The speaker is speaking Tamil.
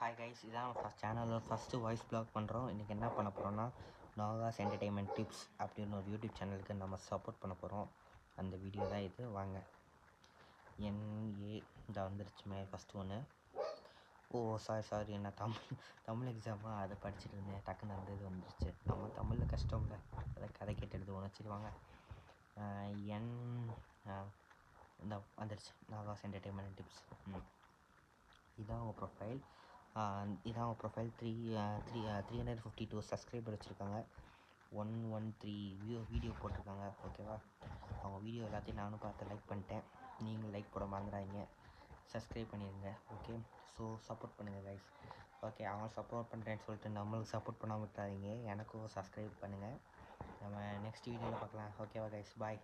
ஹாய் கைஸ், இதான் ஃபஸ்ட் சேனலில் ஃபஸ்ட்டு வாய்ஸ் ப்ளாக் பண்ணுறோம். இன்றைக்கி என்ன பண்ண போகிறோன்னா, நாகாஸ் என்டர்டெயின்மெண்ட் டிப்ஸ் அப்படின்னு ஒரு யூடியூப் சேனலுக்கு நம்ம சப்போர்ட் பண்ண போகிறோம். அந்த வீடியோ தான் இது. வாங்க. இந்த வந்துருச்சுமே ஃபஸ்ட்டு ஒன்று. சாரி நான் தமிழ் எக்ஸாமாக அதை படிச்சுட்டு இருந்தேன். டக்குன்னு அந்த இது வந்துருச்சு. நம்ம தமிழில் கஷ்டம் இல்லை, அதை கதை கேட்டு எழுதுவோம். சரி வாங்க. இந்த வந்துருச்சு நாகாஸ் என்டர்டெயின்மெண்ட் டிப்ஸ். இதான் உங்கள் ப்ரொஃபைல். இதான் உங்கள் ப்ரொஃபைல். 352 சப்ஸ்கிரைபர் வச்சுருக்காங்க. 113 வீடியோ போட்டிருக்காங்க. ஓகேவா? அவங்க வீடியோ எல்லாத்தையும் நானும் பார்த்து லைக் பண்ணிட்டேன். நீங்கள் லைக் போட மறந்துடாதீங்க. சப்ஸ்கிரைப் பண்ணிடுங்க. ஓகே, ஸோ சப்போர்ட் பண்ணுங்கள் கைஸ். ஓகே, அவங்க சப்போர்ட் பண்ணுறேன்னு சொல்லிட்டு நம்மளுக்கு சப்போர்ட் பண்ணாமல் விட்டாதீங்க. எனக்கும் சப்ஸ்கிரைப் பண்ணுங்கள். நம்ம நெக்ஸ்ட் வீடியோவில் பார்க்கலாம். ஓகேவா கைஸ்? பாய்.